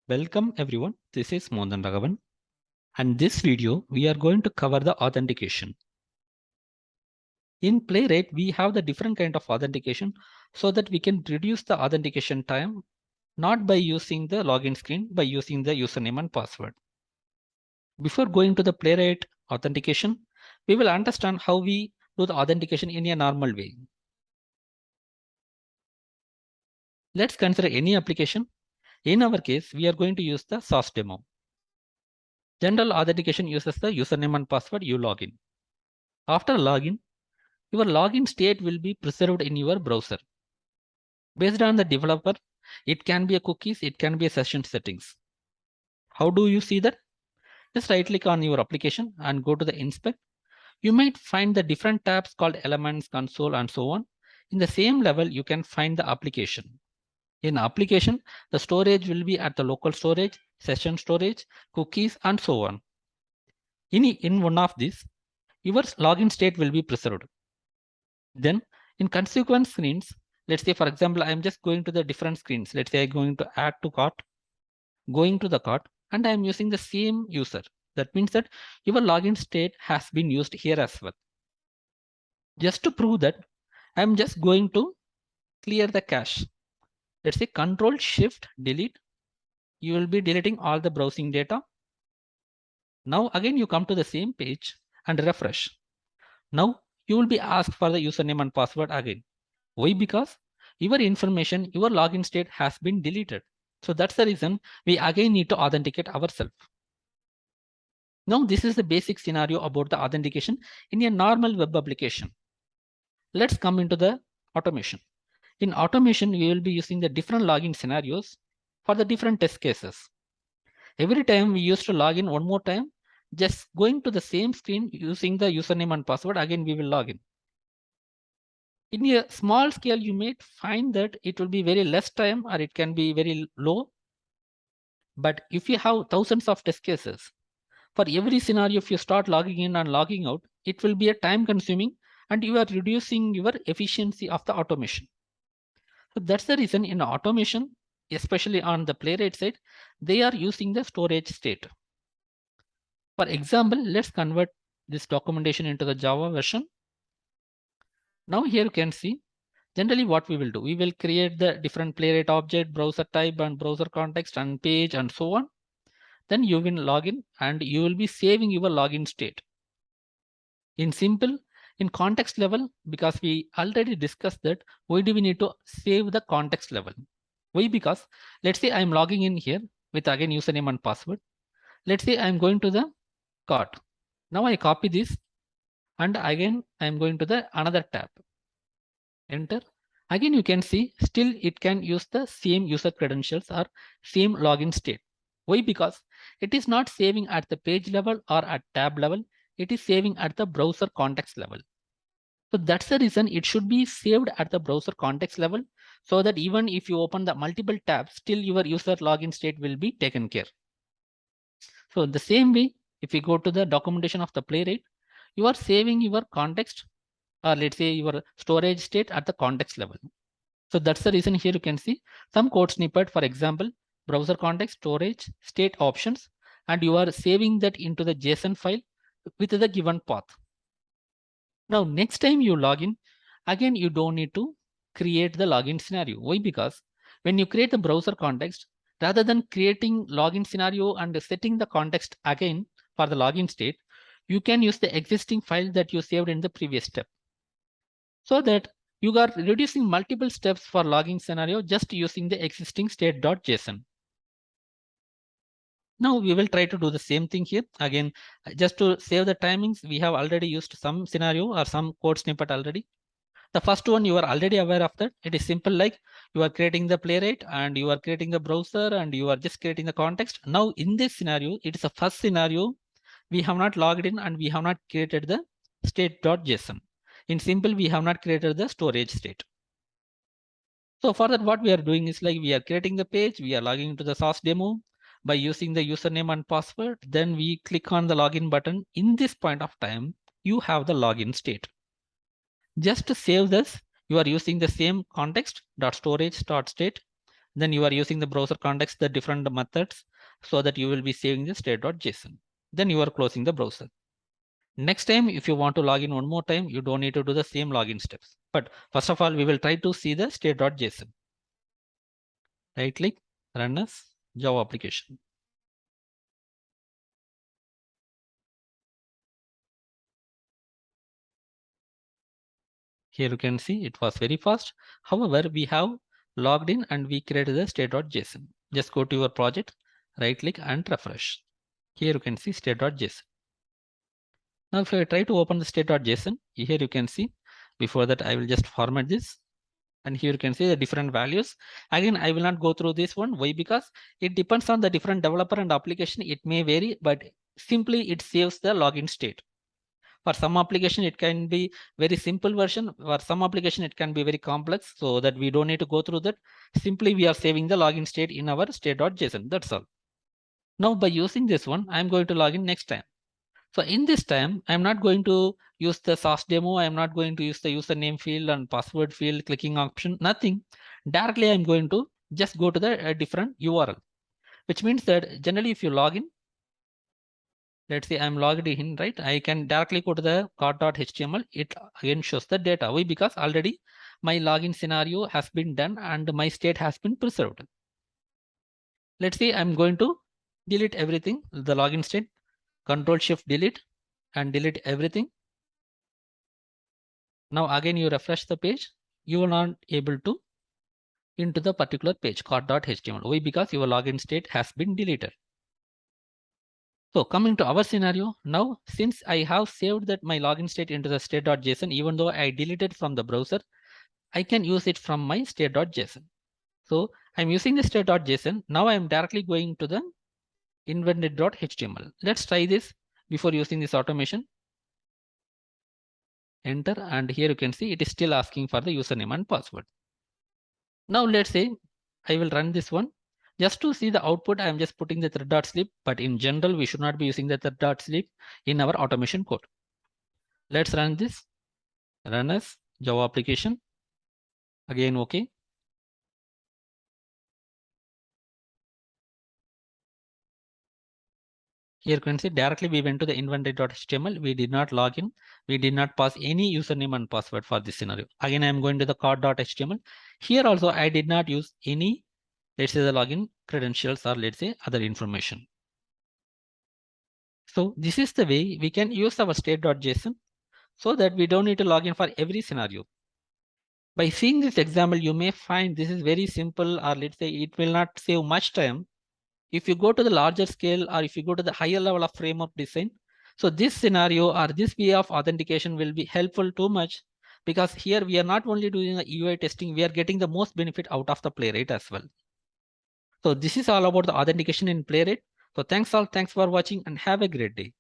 Welcome everyone, this is Mohan Raghavan, and this video we are going to cover the authentication. In Playwright, we have the different kind of authentication so that we can reduce the authentication time, not by using the login screen, by using the username and password. Before going to the Playwright authentication, we will understand how we do the authentication in a normal way. Let's consider any application. In our case, we are going to use the source demo. General authentication uses the username and password you login. After login, your login state will be preserved in your browser. Based on the developer, it can be a cookies, it can be a session settings. How do you see that? Just right click on your application and go to the inspect. You might find the different tabs called elements, console, and so on. In the same level, you can find the application. In application, the storage will be at the local storage, session storage, cookies, and so on. In one of these, your login state will be preserved. Then in consequence screens, let's say, for example, I'm just going to the different screens. Let's say I'm going to add to cart, going to the cart, and I'm using the same user. That means that your login state has been used here as well. Just to prove that, I'm just going to clear the cache. Let's say Control Shift Delete. You will be deleting all the browsing data. Now again, you come to the same page and refresh. Now you will be asked for the username and password again. Why? Because your information, your login state has been deleted. So that's the reason we again need to authenticate ourselves. Now this is the basic scenario about the authentication in a normal web application. Let's come into the automation. In automation, we will be using the different login scenarios for the different test cases. Every time we used to log in one more time, just going to the same screen using the username and password, again we will log in. In a small scale, you may find that it will be very less time or it can be very low. But if you have thousands of test cases, for every scenario, if you start logging in and logging out, it will be a time consuming and you are reducing your efficiency of the automation. So that's the reason in automation, especially on the Playwright side, they are using the storage state. For example, let's convert this documentation into the Java version. Now here you can see, generally what we will do, we will create the different Playwright object, browser type and browser context and page and so on. Then you will log in and you will be saving your login state. In simple, in context level, because we already discussed that, why do we need to save the context level? Why? Because let's say I'm logging in here with again username and password. Let's say I'm going to the cart. Now I copy this and again I'm going to the another tab. Enter. Again you can see still it can use the same user credentials or same login state. Why? Because it is not saving at the page level or at tab level. It is saving at the browser context level. So that's the reason it should be saved at the browser context level so that even if you open the multiple tabs, still your user login state will be taken care. So the same way, if you go to the documentation of the Playwright, you are saving your context or let's say your storage state at the context level. So that's the reason here you can see some code snippet, for example, browser context, storage, state options, and you are saving that into the JSON file with the given path. Now, next time you log in, again, you don't need to create the login scenario. Why? Because when you create the browser context, rather than creating login scenario and setting the context again for the login state, you can use the existing file that you saved in the previous step. So that you are reducing multiple steps for logging scenario just using the existing state.json. Now we will try to do the same thing here. Again, just to save the timings, we have already used some scenario or some code snippet already. The first one you are already aware of that. It is simple like you are creating the Playwright and you are creating the browser and you are just creating the context. Now in this scenario, it is a first scenario. We have not logged in and we have not created the state.json. In simple, we have not created the storage state. So for that, what we are doing is like we are creating the page, we are logging into the source demo by using the username and password. Then we click on the login button. In this point of time, you have the login state. Just to save this, you are using the same context.storage.state. Then you are using the browser context, the different methods, so that you will be saving the state.json. Then you are closing the browser. Next time, if you want to log in one more time, you don't need to do the same login steps. But first of all, we will try to see the state.json. Right click, run as Java application. Here you can see it was very fast. However, we have logged in and we created the state.json. Just go to your project, right click and refresh. Here you can see state.json. Now, if I try to open the state.json, here you can see, before that, I will just format this. And here you can see the different values. Again, I will not go through this one. Why? Because it depends on the different developer and application. It may vary, but simply it saves the login state. For some application, it can be very simple version. For some application, it can be very complex, so that we don't need to go through that. Simply, we are saving the login state in our state.json. That's all. Now, by using this one, I'm going to log in next time. So in this time, I'm not going to use the source demo. I'm not going to use the username field and password field, clicking option, nothing. Directly, I'm going to just go to the different URL, which means that generally if you log in, let's say I'm logged in, right? I can directly go to the card.html. It again shows the data. Why? Because already my login scenario has been done and my state has been preserved. Let's say I'm going to delete everything, the login state, Control-Shift-Delete and delete everything. Now again, you refresh the page, you will not able to into the particular page card.html. Why? Because your login state has been deleted. So coming to our scenario, now since I have saved that my login state into the state.json, even though I deleted from the browser, I can use it from my state.json. So I'm using the state.json. Now I'm directly going to the invented.html. Let's try this before using this automation. Enter, and here you can see it is still asking for the username and password. Now let's say I will run this one. Just to see the output, I am just putting the thread.sleep, but in general, we should not be using the thread.sleep in our automation code. Let's run this. Run as Java application. Again, okay. Here you can see directly we went to the inventory.html. We did not log in. We did not pass any username and password for this scenario. Again, I am going to the card.html. Here also, I did not use any, let's say the login credentials or let's say other information. So this is the way we can use our state.json so that we don't need to log in for every scenario. By seeing this example, you may find this is very simple, or let's say it will not save much time. If you go to the larger scale or if you go to the higher level of framework design, so this scenario or this way of authentication will be helpful too much, because here we are not only doing the UI testing, we are getting the most benefit out of the Playwright as well. So this is all about the authentication in Playwright. So thanks for watching and have a great day.